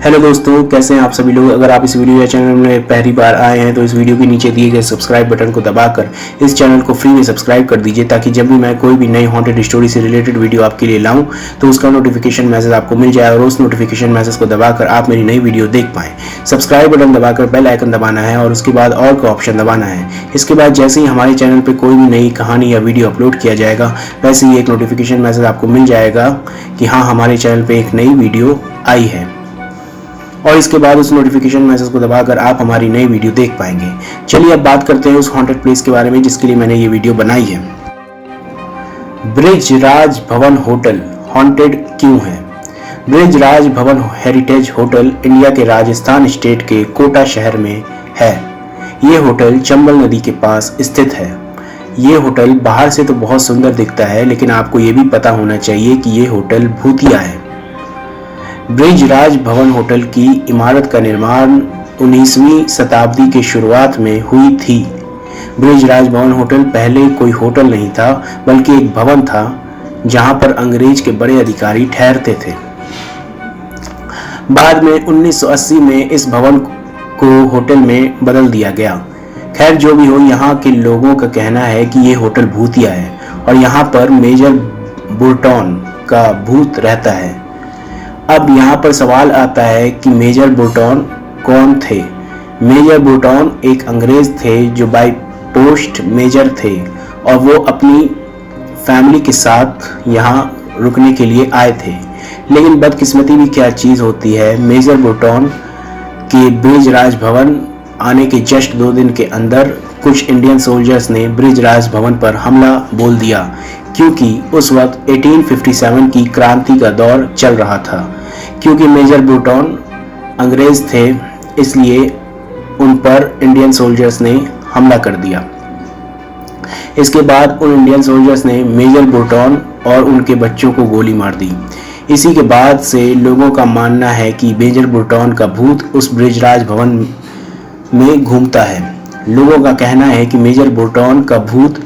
Hello दोस्तों, कैसे हैं आप सभी लोग। अगर आप इस वीडियो या चैनल में पहली बार आए हैं तो इस वीडियो के नीचे दिए गए सब्सक्राइब बटन को दबाकर इस चैनल को फ्री में सब्सक्राइब कर दीजिए, ताकि जब भी मैं कोई भी नई हॉन्टेड स्टोरी से रिलेटेड वीडियो आपके लिए लाऊं तो उसका नोटिफिकेशन मैसेज आपको मिल जाए और उस नोटिफिकेशन मैसेज को दबाकर आप मेरी नई वीडियो देख पाएं। सब्सक्राइब बटन दबाकर बेल आइकन दबाना है और उसके बाद ऑल का ऑप्शन दबाना है। इसके बाद जैसे ही हमारे चैनल पर कोई भी नई कहानी या वीडियो अपलोड किया जाएगा, वैसे ही एक नोटिफिकेशन मैसेज आपको मिल जाएगा कि हाँ, हमारे चैनल पर एक नई वीडियो आई है। और इसके बाद उस नोटिफिकेशन मैसेज को दबाकर आप हमारी नई वीडियो देख पाएंगे। चलिए अब बात करते हैं उस हॉन्टेड प्लेस के बारे में जिसके लिए मैंने ये वीडियो बनाई है। बृजराज भवन होटल हॉन्टेड क्यों है? बृजराज भवन हेरिटेज होटल इंडिया के राजस्थान स्टेट के कोटा शहर में है। ये होटल चंबल नदी के पास स्थित है। ये होटल बाहर से तो बहुत सुंदर दिखता है, लेकिन आपको ये भी पता होना चाहिए कि ये होटल भूतिया है। बृजराज भवन होटल की इमारत का निर्माण 19वीं शताब्दी के शुरुआत में हुई थी। बृजराज भवन होटल पहले कोई होटल नहीं था, बल्कि एक भवन था जहां पर अंग्रेज के बड़े अधिकारी ठहरते थे। बाद में 1980 में इस भवन को होटल में बदल दिया गया। खैर, जो भी हो, यहाँ के लोगों का कहना है कि ये होटल भूतिया है और यहाँ पर मेजर बुर्टन का भूत रहता है। अब यहाँ पर सवाल आता है कि मेजर बुर्टन कौन थे? मेजर बुर्टन एक अंग्रेज थे जो बाय पोस्ट मेजर थे और वो अपनी फैमिली के साथ यहाँ रुकने के लिए आए थे। लेकिन बदकिस्मती भी क्या चीज़ होती है, मेजर बुर्टन के बृजराज भवन आने के जस्ट 2 दिन के अंदर कुछ इंडियन सोल्जर्स ने बृजराज भवन पर हमला बोल दिया, क्योंकि उस वक्त 1857 की क्रांति का दौर चल रहा था। क्योंकि मेजर बुर्टन अंग्रेज थे, इसलिए उन पर इंडियन सोल्जर्स ने हमला कर दिया। इसके बाद उन इंडियन सोल्जर्स ने मेजर बुर्टन और उनके बच्चों को गोली मार दी। इसी के बाद से लोगों का मानना है कि मेजर बुर्टन का भूत उस बृजराज भवन में घूमता है। लोगों का कहना है कि मेजर बुर्टन का भूत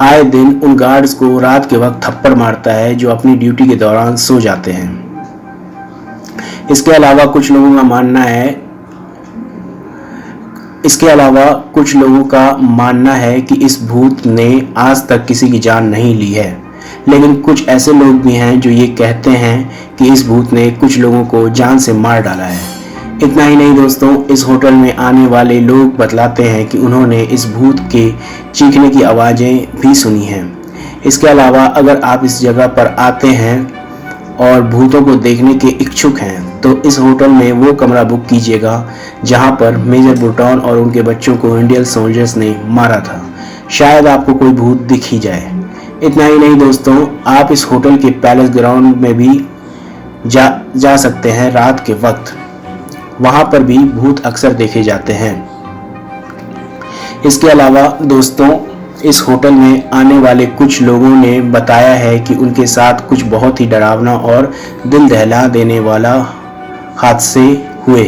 आए दिन उन गार्ड्स को रात के वक्त थप्पड़ मारता है जो अपनी ड्यूटी के दौरान सो जाते हैं। इसके अलावा कुछ लोगों का मानना है कि इस भूत ने आज तक किसी की जान नहीं ली है। लेकिन कुछ ऐसे लोग भी हैं जो ये कहते हैं कि इस भूत ने कुछ लोगों को जान से मार डाला है। इतना ही नहीं दोस्तों, इस होटल में आने वाले लोग बतलाते हैं कि उन्होंने इस भूत के चीखने की आवाज़ें भी सुनी हैं। इसके अलावा अगर आप इस जगह पर आते हैं और भूतों को देखने के इच्छुक हैं तो इस होटल में वो कमरा बुक कीजिएगा जहां पर मेजर बुर्टन और उनके बच्चों को इंडियन सोल्जर्स ने मारा था। शायद आपको कोई भूत दिख ही जाए। इतना ही नहीं दोस्तों, आप इस होटल के पैलेस ग्राउंड में भी जा सकते हैं रात के वक्त। वहां पर भी भूत अक्सर देखे जाते हैं। इसके अलावा दोस्तों, इस होटल में आने वाले कुछ लोगों ने बताया है कि उनके साथ कुछ बहुत ही डरावना और दिल दहला देने वाला हादसे हुए।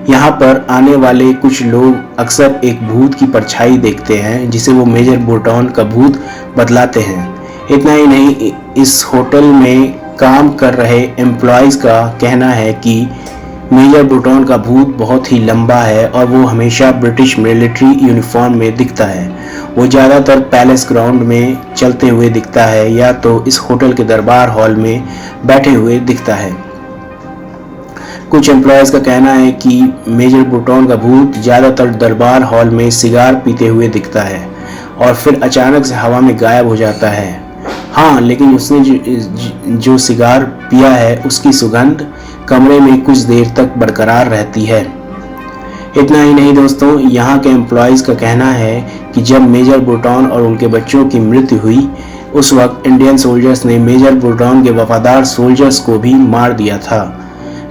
यहाँ पर आने वाले कुछ लोग अक्सर एक भूत की परछाई देखते हैं जिसे वो मेजर बुर्टन का भूत बतलाते हैं। इतना ही नहीं, इस होटल में काम कर रहे एम्प्लॉयज़ का कहना है कि मेजर बुर्टन का भूत बहुत ही लंबा है और वो हमेशा ब्रिटिश मिलिट्री यूनिफॉर्म में दिखता है। वो ज़्यादातर पैलेस ग्राउंड में चलते हुए दिखता है या तो इस होटल के दरबार हॉल में बैठे हुए दिखता है। कुछ एम्प्लॉयज़ का कहना है कि मेजर बुर्टन का भूत ज़्यादातर दरबार हॉल में सिगार पीते हुए दिखता है और फिर अचानक से हवा में गायब हो जाता है। हाँ, लेकिन उसने जो सिगार पिया है उसकी सुगंध कमरे में कुछ देर तक बरकरार रहती है। इतना ही नहीं दोस्तों, यहाँ के एम्प्लॉयज़ का कहना है कि जब मेजर बुर्टन और उनके बच्चों की मृत्यु हुई उस वक्त इंडियन सोल्जर्स ने मेजर बुर्टन के वफादार सोल्जर्स को भी मार दिया था,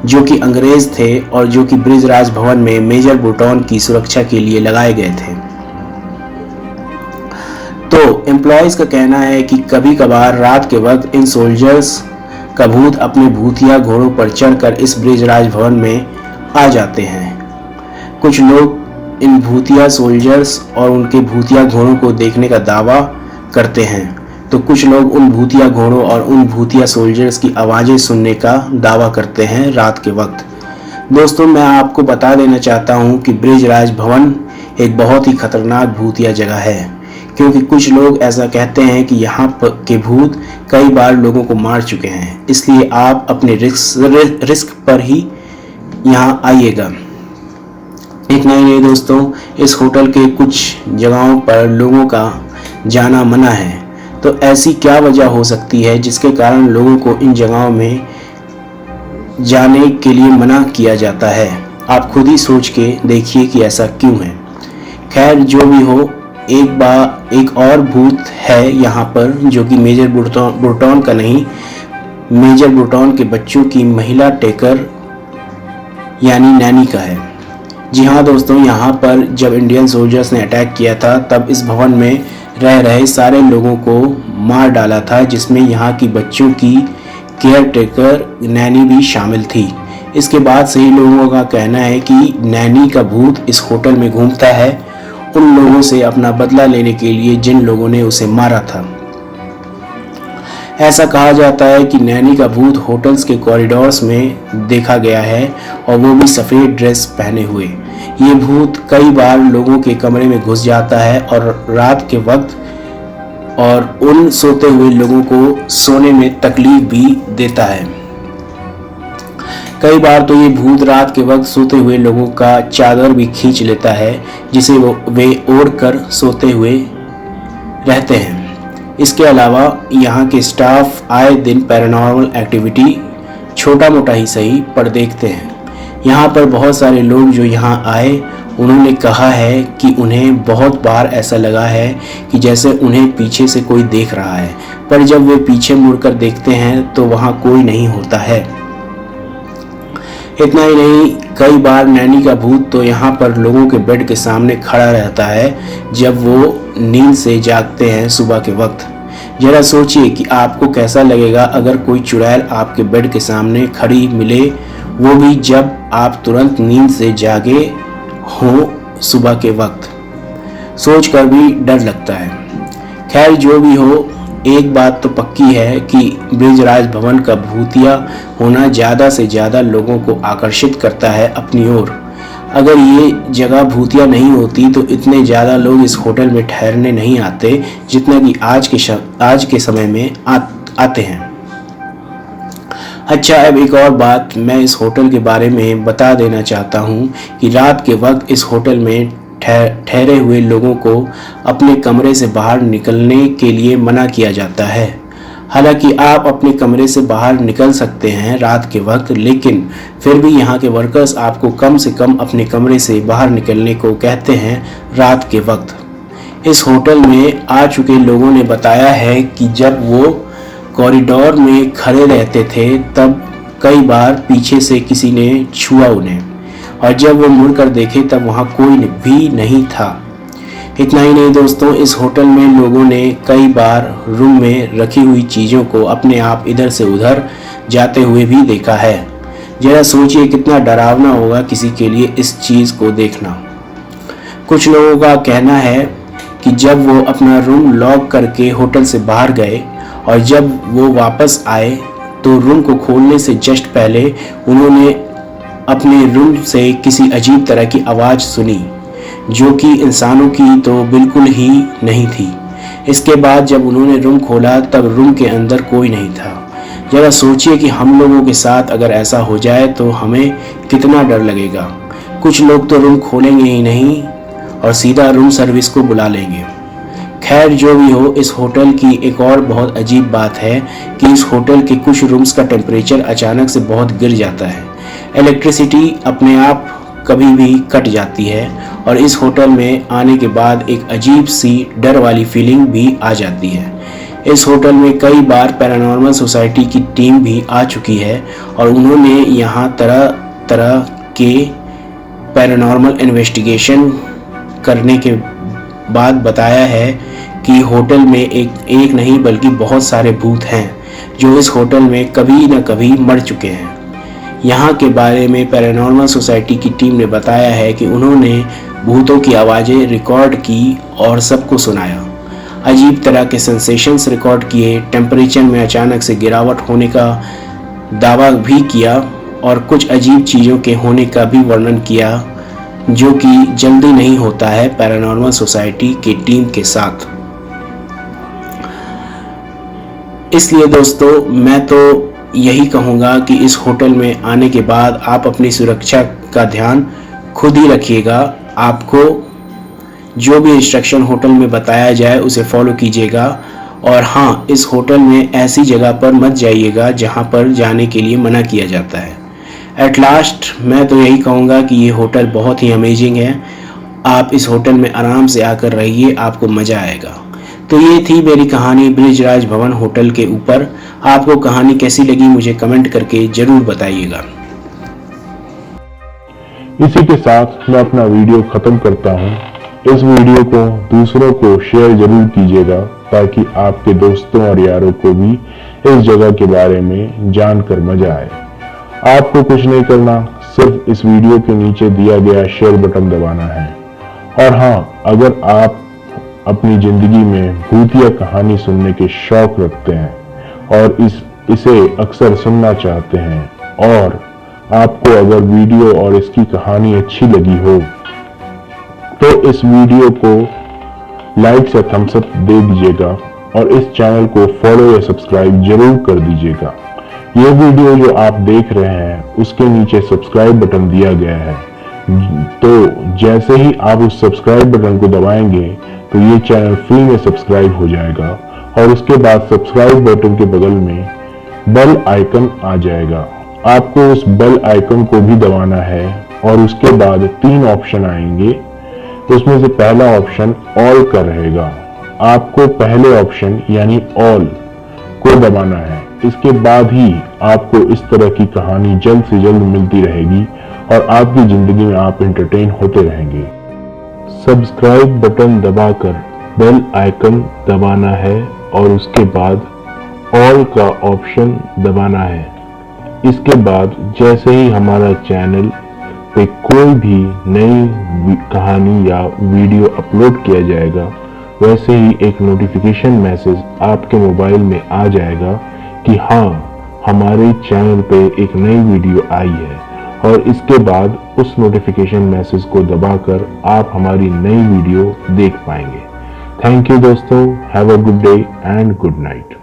जो कि अंग्रेज थे और जो कि बृजराज भवन में मेजर बुर्टन की सुरक्षा के लिए लगाए गए थे। तो एम्प्लॉयज़ का कहना है कि कभी कभार रात के वक्त इन सोल्जर्स का भूत अपने भूतिया घोड़ों पर चढ़कर इस बृजराज भवन में आ जाते हैं। कुछ लोग इन भूतिया सोल्जर्स और उनके भूतिया घोड़ों को देखने का दावा करते हैं, तो कुछ लोग उन भूतिया घोड़ों और उन भूतिया सोल्जर्स की आवाज़ें सुनने का दावा करते हैं रात के वक्त। दोस्तों, मैं आपको बता देना चाहता हूँ कि ब्रिजराज भवन एक बहुत ही खतरनाक भूतिया जगह है, क्योंकि कुछ लोग ऐसा कहते हैं कि यहाँ के भूत कई बार लोगों को मार चुके हैं। इसलिए आप अपने रिस्क पर ही यहाँ आइएगा। इतना ही नहीं दोस्तों, इस होटल के कुछ जगहों पर लोगों का जाना मना है। तो ऐसी क्या वजह हो सकती है जिसके कारण लोगों को इन जगहों में जाने के लिए मना किया जाता है? आप खुद ही सोच के देखिए कि ऐसा क्यों है। खैर, जो भी हो, एक और भूत है यहाँ पर, जो कि मेजर बुर्टन का नहीं, मेजर बुर्टन के बच्चों की महिला टेकर यानी नैनी का है। जी हाँ दोस्तों, यहाँ पर जब इंडियन सोल्जर्स ने अटैक किया था तब इस भवन में रह रहे सारे लोगों को मार डाला था, जिसमें यहाँ की बच्चों की केयर टेकर नैनी भी शामिल थी। इसके बाद से ही लोगों का कहना है कि नैनी का भूत इस होटल में घूमता है, उन लोगों से अपना बदला लेने के लिए जिन लोगों ने उसे मारा था। ऐसा कहा जाता है कि नैनी का भूत होटल्स के कॉरिडोर्स में देखा गया है, और वो भी सफ़ेद ड्रेस पहने हुए। ये भूत कई बार लोगों के कमरे में घुस जाता है और रात के वक्त और उन सोते हुए लोगों को सोने में तकलीफ भी देता है। कई बार तो ये भूत रात के वक्त सोते हुए लोगों का चादर भी खींच लेता है, जिसे वे ओढ़ कर सोते हुए रहते हैं। इसके अलावा यहाँ के स्टाफ आए दिन पैरानॉर्मल एक्टिविटी छोटा मोटा ही सही पर देखते हैं। यहाँ पर बहुत सारे लोग जो यहाँ आए, उन्होंने कहा है कि उन्हें बहुत बार ऐसा लगा है कि जैसे उन्हें पीछे से कोई देख रहा है, पर जब वे पीछे मुड़कर देखते हैं तो वहाँ कोई नहीं होता है। इतना ही नहीं, कई बार नैनी का भूत तो यहाँ पर लोगों के बेड के सामने खड़ा रहता है जब वो नींद से जागते हैं सुबह के वक्त। जरा सोचिए कि आपको कैसा लगेगा अगर कोई चुड़ैल आपके बेड के सामने खड़ी मिले, वो भी जब आप तुरंत नींद से जागे हो सुबह के वक्त। सोचकर भी डर लगता है। खैर, जो भी हो, एक बात तो पक्की है कि ब्रिजराज भवन का भूतिया होना ज़्यादा से ज़्यादा लोगों को आकर्षित करता है अपनी ओर। अगर ये जगह भूतिया नहीं होती तो इतने ज़्यादा लोग इस होटल में ठहरने नहीं आते जितना कि आज के समय में आते हैं। अच्छा, अब एक और बात मैं इस होटल के बारे में बता देना चाहता हूँ कि रात के वक्त इस होटल में ठहरे हुए लोगों को अपने कमरे से बाहर निकलने के लिए मना किया जाता है। हालांकि आप अपने कमरे से बाहर निकल सकते हैं रात के वक्त, लेकिन फिर भी यहाँ के वर्कर्स आपको कम से कम अपने कमरे से बाहर निकलने को कहते हैं रात के वक्त। इस होटल में आ चुके लोगों ने बताया है कि जब वो कॉरिडोर में खड़े रहते थे तब कई बार पीछे से किसी ने छुआ उन्हें, और जब वो मुड़कर देखे तब वहाँ कोई भी नहीं था। इतना ही नहीं दोस्तों, इस होटल में लोगों ने कई बार रूम में रखी हुई चीज़ों को अपने आप इधर से उधर जाते हुए भी देखा है। जरा सोचिए कितना डरावना होगा किसी के लिए इस चीज़ को देखना। कुछ लोगों का कहना है कि जब वो अपना रूम लॉक करके होटल से बाहर गए और जब वो वापस आए तो रूम को खोलने से जस्ट पहले उन्होंने अपने रूम से किसी अजीब तरह की आवाज़ सुनी, जो कि इंसानों की तो बिल्कुल ही नहीं थी। इसके बाद जब उन्होंने रूम खोला तब रूम के अंदर कोई नहीं था। जरा सोचिए कि हम लोगों के साथ अगर ऐसा हो जाए तो हमें कितना डर लगेगा। कुछ लोग तो रूम खोलेंगे ही नहीं और सीधा रूम सर्विस को बुला लेंगे। खैर, जो भी हो, इस होटल की एक और बहुत अजीब बात है कि इस होटल के कुछ रूम्स का टेम्परेचर अचानक से बहुत गिर जाता है। इलेक्ट्रिसिटी अपने आप कभी भी कट जाती है और इस होटल में आने के बाद एक अजीब सी डर वाली फीलिंग भी आ जाती है। इस होटल में कई बार पैरानॉर्मल सोसाइटी की टीम भी आ चुकी है और उन्होंने यहाँ तरह तरह के पैरानॉर्मल इन्वेस्टिगेशन करने के बाद बताया है कि होटल में एक नहीं बल्कि बहुत सारे भूत हैं जो इस होटल में कभी न कभी मर चुके हैं। यहाँ के बारे में पैरानॉर्मल सोसाइटी की टीम ने बताया है कि उन्होंने भूतों की आवाज़ें रिकॉर्ड की और सबको सुनाया, अजीब तरह के सेंसेशंस रिकॉर्ड किए, टेम्परेचर में अचानक से गिरावट होने का दावा भी किया और कुछ अजीब चीज़ों के होने का भी वर्णन किया, जो कि जल्दी नहीं होता है पैरानॉर्मल सोसाइटी की टीम के साथ। इसलिए दोस्तों मैं तो यही कहूँगा कि इस होटल में आने के बाद आप अपनी सुरक्षा का ध्यान खुद ही रखिएगा। आपको जो भी इंस्ट्रक्शन होटल में बताया जाए उसे फॉलो कीजिएगा। और हाँ, इस होटल में ऐसी जगह पर मत जाइएगा जहाँ पर जाने के लिए मना किया जाता है। एट लास्ट मैं तो यही कहूँगा कि ये होटल बहुत ही अमेजिंग है। आप इस होटल में आराम से आकर रहिए, आपको मज़ा आएगा। तो ये थी मेरी कहानी बृजराज भवन होटल के ऊपर। आपको कहानी कैसी लगी मुझे कमेंट करके ज़रूर बताइएगा। इसी के साथ मैं अपना वीडियो खत्म करता हूँ। इस वीडियो को दूसरों को शेयर जरूर कीजिएगा ताकि आपके दोस्तों और यारों को भी इस जगह के बारे में जानकर मजा आए। आपको कुछ नहीं करना, सिर्फ इस वीडियो के नीचे दिया गया शेयर बटन दबाना है। और हाँ, अगर आप अपनी जिंदगी में भूतिया कहानी सुनने के शौक रखते हैं और इसे अक्सर सुनना चाहते हैं, और आपको अगर वीडियो और इसकी कहानी अच्छी लगी हो तो इस वीडियो को लाइक या थम्स अप दे दीजिएगा और इस चैनल को फॉलो या सब्सक्राइब जरूर कर दीजिएगा। ये वीडियो जो आप देख रहे हैं उसके नीचे सब्सक्राइब बटन दिया गया है, तो जैसे ही आप उस सब्सक्राइब बटन को दबाएंगे तो ये चैनल फ्री में सब्सक्राइब हो जाएगा और उसके बाद सब्सक्राइब बटन के बगल में बेल आइकन आ जाएगा। आपको उस बेल आइकन को भी दबाना है और उसके बाद 3 ऑप्शन आएंगे। उसमें से पहला ऑप्शन ऑल का रहेगा। आपको पहले ऑप्शन यानी ऑल को दबाना है। इसके बाद ही आपको इस तरह की कहानी जल्द से जल्द मिलती रहेगी और आपकी जिंदगी में आप एंटरटेन होते रहेंगे। सब्सक्राइब बटन दबाकर बेल आइकन दबाना है और उसके बाद ऑल का ऑप्शन दबाना है। इसके बाद जैसे ही हमारा चैनल पे कोई भी नई कहानी या वीडियो अपलोड किया जाएगा, वैसे ही एक नोटिफिकेशन मैसेज आपके मोबाइल में आ जाएगा कि हाँ, हमारे चैनल पे एक नई वीडियो आई है। और इसके बाद उस नोटिफिकेशन मैसेज को दबाकर आप हमारी नई वीडियो देख पाएंगे। थैंक यू दोस्तों, have a good day and good night.